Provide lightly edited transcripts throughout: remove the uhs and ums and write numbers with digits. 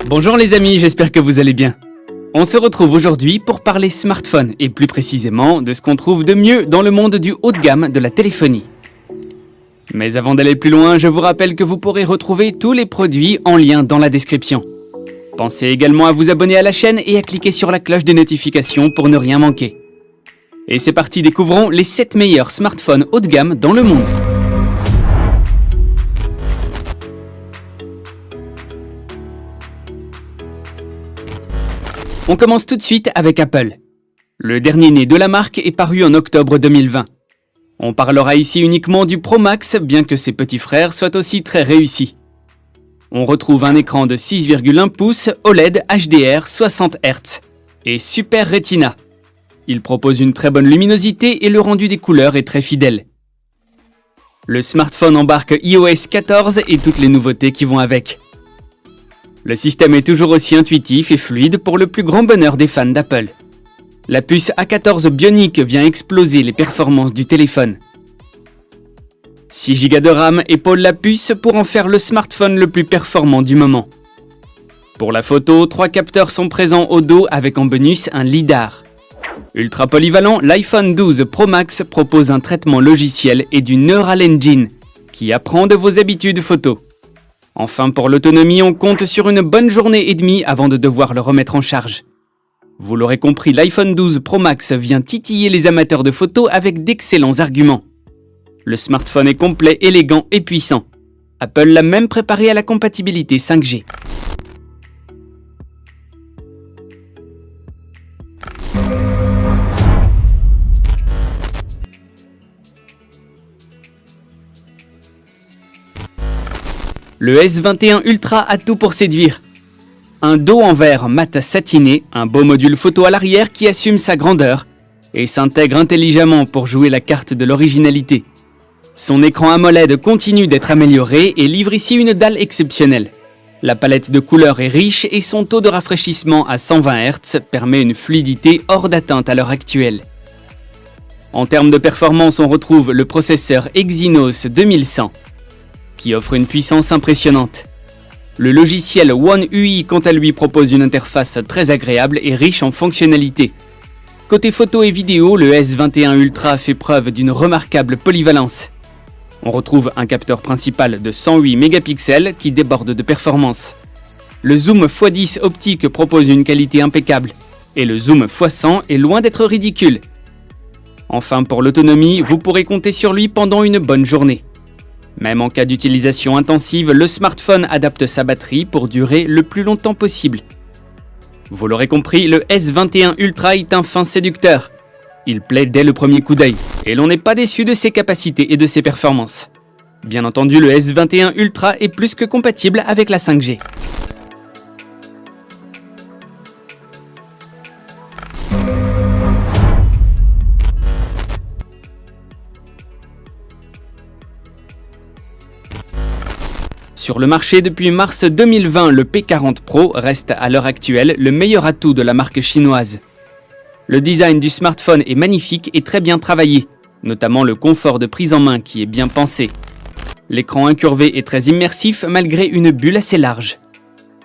Bonjour les amis, j'espère que vous allez bien. On se retrouve aujourd'hui pour parler smartphone et plus précisément de ce qu'on trouve de mieux dans le monde du haut de gamme de la téléphonie. Mais avant d'aller plus loin, je vous rappelle que vous pourrez retrouver tous les produits en lien dans la description. Pensez également à vous abonner à la chaîne et à cliquer sur la cloche des notifications pour ne rien manquer. Et c'est parti, découvrons les 7 meilleurs smartphones haut de gamme dans le monde. On commence tout de suite avec Apple. Le dernier né de la marque est paru en octobre 2020. On parlera ici uniquement du Pro Max, bien que ses petits frères soient aussi très réussis. On retrouve un écran de 6,1 pouces OLED HDR 60 Hz et Super Retina. Il propose une très bonne luminosité et le rendu des couleurs est très fidèle. Le smartphone embarque iOS 14 et toutes les nouveautés qui vont avec. Le système est toujours aussi intuitif et fluide pour le plus grand bonheur des fans d'Apple. La puce A14 Bionic vient exploser les performances du téléphone. 6 Go de RAM épaule la puce pour en faire le smartphone le plus performant du moment. Pour la photo, 3 capteurs sont présents au dos avec en bonus un lidar. Ultra polyvalent, l'iPhone 12 Pro Max propose un traitement logiciel et du Neural Engine qui apprend de vos habitudes photo. Enfin, pour l'autonomie, on compte sur une bonne journée et demie avant de devoir le remettre en charge. Vous l'aurez compris, l'iPhone 12 Pro Max vient titiller les amateurs de photos avec d'excellents arguments. Le smartphone est complet, élégant et puissant. Apple l'a même préparé à la compatibilité 5G. Le S21 Ultra a tout pour séduire. Un dos en verre mat satiné, un beau module photo à l'arrière qui assume sa grandeur et s'intègre intelligemment pour jouer la carte de l'originalité. Son écran AMOLED continue d'être amélioré et livre ici une dalle exceptionnelle. La palette de couleurs est riche et son taux de rafraîchissement à 120 Hz permet une fluidité hors d'atteinte à l'heure actuelle. En termes de performance, on retrouve le processeur Exynos 2100 qui offre une puissance impressionnante. Le logiciel One UI quant à lui propose une interface très agréable et riche en fonctionnalités. Côté photo et vidéo, le S21 Ultra fait preuve d'une remarquable polyvalence. On retrouve un capteur principal de 108 mégapixels qui déborde de performance. Le zoom x10 optique propose une qualité impeccable et le zoom x100 est loin d'être ridicule. Enfin, pour l'autonomie, vous pourrez compter sur lui pendant une bonne journée. Même en cas d'utilisation intensive, le smartphone adapte sa batterie pour durer le plus longtemps possible. Vous l'aurez compris, le S21 Ultra est un fin séducteur. Il plaît dès le premier coup d'œil, et l'on n'est pas déçu de ses capacités et de ses performances. Bien entendu, le S21 Ultra est plus que compatible avec la 5G. Sur le marché depuis mars 2020, le P40 Pro reste à l'heure actuelle le meilleur atout de la marque chinoise. Le design du smartphone est magnifique et très bien travaillé, notamment le confort de prise en main qui est bien pensé. L'écran incurvé est très immersif malgré une bulle assez large.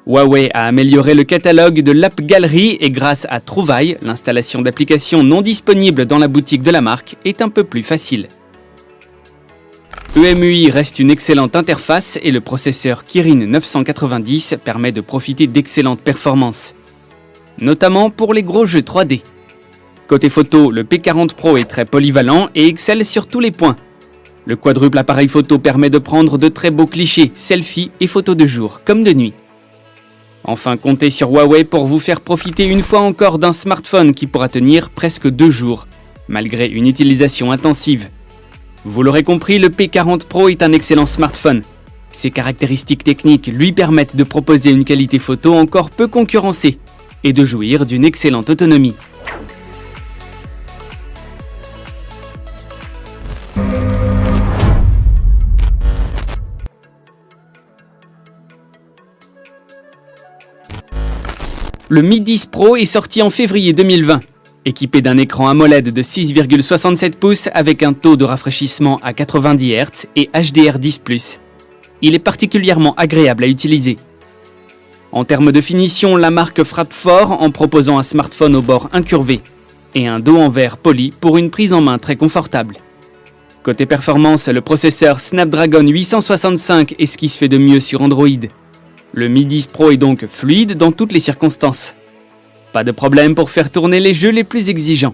Huawei a amélioré le catalogue de l'App Gallery et grâce à Trouvaille, l'installation d'applications non disponibles dans la boutique de la marque est un peu plus facile. EMUI reste une excellente interface et le processeur Kirin 990 permet de profiter d'excellentes performances, notamment pour les gros jeux 3D. Côté photo, le P40 Pro est très polyvalent et excelle sur tous les points. Le quadruple appareil photo permet de prendre de très beaux clichés, selfies et photos de jour comme de nuit. Enfin, comptez sur Huawei pour vous faire profiter une fois encore d'un smartphone qui pourra tenir presque 2 jours, malgré une utilisation intensive. Vous l'aurez compris, le P40 Pro est un excellent smartphone. Ses caractéristiques techniques lui permettent de proposer une qualité photo encore peu concurrencée et de jouir d'une excellente autonomie. Le Mi 10 Pro est sorti en février 2020. Équipé d'un écran AMOLED de 6,67 pouces avec un taux de rafraîchissement à 90 Hz et HDR10+. Il est particulièrement agréable à utiliser. En termes de finition, la marque frappe fort en proposant un smartphone au bord incurvé et un dos en verre poli pour une prise en main très confortable. Côté performance, le processeur Snapdragon 865 est ce qui se fait de mieux sur Android. Le Mi 10 Pro est donc fluide dans toutes les circonstances. Pas de problème pour faire tourner les jeux les plus exigeants.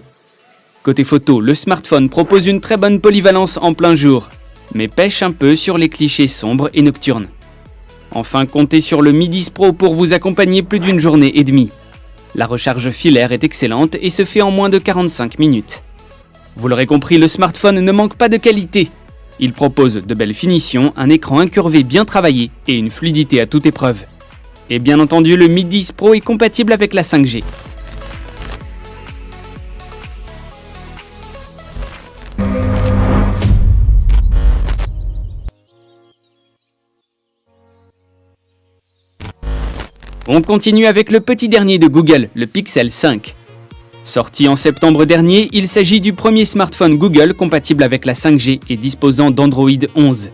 Côté photo, le smartphone propose une très bonne polyvalence en plein jour, mais pêche un peu sur les clichés sombres et nocturnes. Enfin, comptez sur le Mi 10 Pro pour vous accompagner plus d'une journée et demie. La recharge filaire est excellente et se fait en moins de 45 minutes. Vous l'aurez compris, le smartphone ne manque pas de qualité. Il propose de belles finitions, un écran incurvé bien travaillé et une fluidité à toute épreuve. Et bien entendu, le Mi 10 Pro est compatible avec la 5G. On continue avec le petit dernier de Google, le Pixel 5. Sorti en septembre dernier, il s'agit du premier smartphone Google compatible avec la 5G et disposant d'Android 11.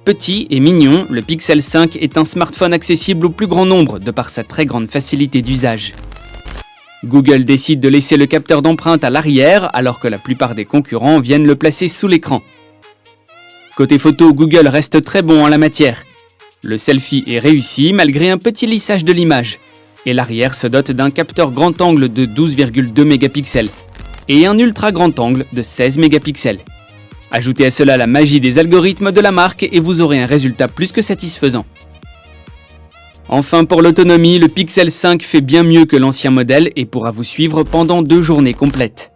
Petit et mignon, le Pixel 5 est un smartphone accessible au plus grand nombre de par sa très grande facilité d'usage. Google décide de laisser le capteur d'empreinte à l'arrière alors que la plupart des concurrents viennent le placer sous l'écran. Côté photo, Google reste très bon en la matière. Le selfie est réussi malgré un petit lissage de l'image, et l'arrière se dote d'un capteur grand angle de 12,2 mégapixels et un ultra grand angle de 16 mégapixels. Ajoutez à cela la magie des algorithmes de la marque et vous aurez un résultat plus que satisfaisant. Enfin, pour l'autonomie, le Pixel 5 fait bien mieux que l'ancien modèle et pourra vous suivre pendant 2 journées complètes.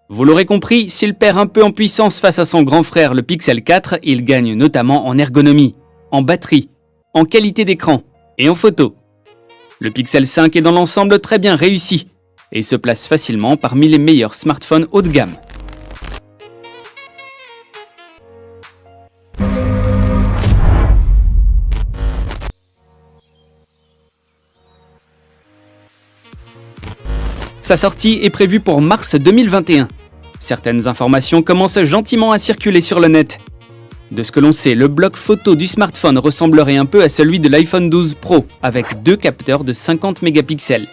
Vous l'aurez compris, s'il perd un peu en puissance face à son grand frère le Pixel 4, il gagne notamment en ergonomie, en batterie, en qualité d'écran et en photo. Le Pixel 5 est dans l'ensemble très bien réussi et se place facilement parmi les meilleurs smartphones haut de gamme. Sa sortie est prévue pour mars 2021. Certaines informations commencent gentiment à circuler sur le net. De ce que l'on sait, le bloc photo du smartphone ressemblerait un peu à celui de l'iPhone 12 Pro, avec 2 capteurs de 50 mégapixels.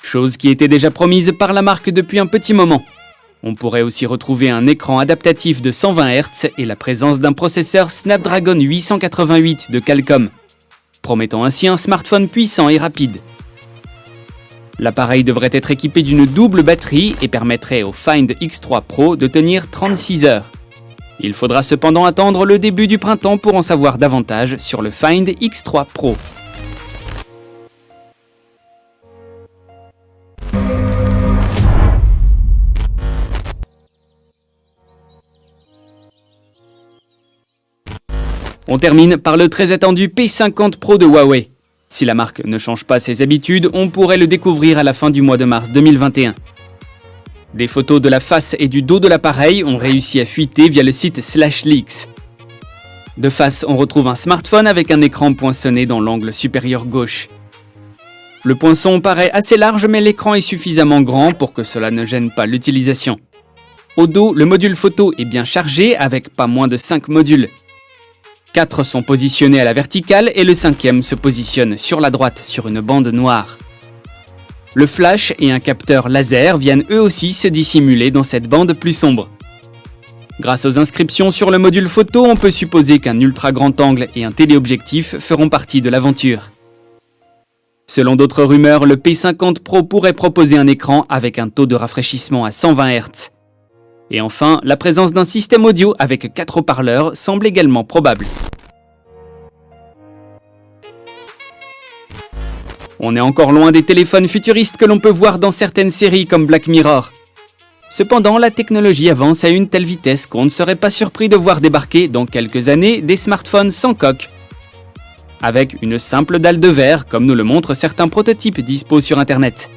Chose qui était déjà promise par la marque depuis un petit moment. On pourrait aussi retrouver un écran adaptatif de 120 Hz et la présence d'un processeur Snapdragon 888 de Qualcomm, promettant ainsi un smartphone puissant et rapide. L'appareil devrait être équipé d'une double batterie et permettrait au Find X3 Pro de tenir 36 heures. Il faudra cependant attendre le début du printemps pour en savoir davantage sur le Find X3 Pro. On termine par le très attendu P50 Pro de Huawei. Si la marque ne change pas ses habitudes, on pourrait le découvrir à la fin du mois de mars 2021. Des photos de la face et du dos de l'appareil ont réussi à fuiter via le site /leaks. De face, on retrouve un smartphone avec un écran poinçonné dans l'angle supérieur gauche. Le poinçon paraît assez large, mais l'écran est suffisamment grand pour que cela ne gêne pas l'utilisation. Au dos, le module photo est bien chargé avec pas moins de 5 modules. 4 sont positionnés à la verticale et le 5e se positionne sur la droite sur une bande noire. Le flash et un capteur laser viennent eux aussi se dissimuler dans cette bande plus sombre. Grâce aux inscriptions sur le module photo, on peut supposer qu'un ultra grand angle et un téléobjectif feront partie de l'aventure. Selon d'autres rumeurs, le P50 Pro pourrait proposer un écran avec un taux de rafraîchissement à 120 Hz. Et enfin, la présence d'un système audio avec 4 haut-parleurs semble également probable. On est encore loin des téléphones futuristes que l'on peut voir dans certaines séries comme Black Mirror. Cependant, la technologie avance à une telle vitesse qu'on ne serait pas surpris de voir débarquer dans quelques années des smartphones sans coque, avec une simple dalle de verre comme nous le montrent certains prototypes dispo sur internet.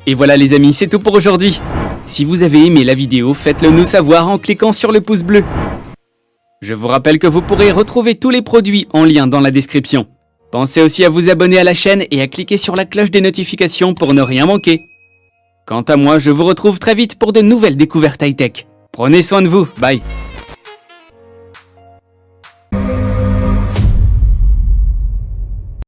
Et voilà les amis, c'est tout pour aujourd'hui. Si vous avez aimé la vidéo, faites-le nous savoir en cliquant sur le pouce bleu. Je vous rappelle que vous pourrez retrouver tous les produits en lien dans la description. Pensez aussi à vous abonner à la chaîne et à cliquer sur la cloche des notifications pour ne rien manquer. Quant à moi, je vous retrouve très vite pour de nouvelles découvertes high-tech. Prenez soin de vous, bye.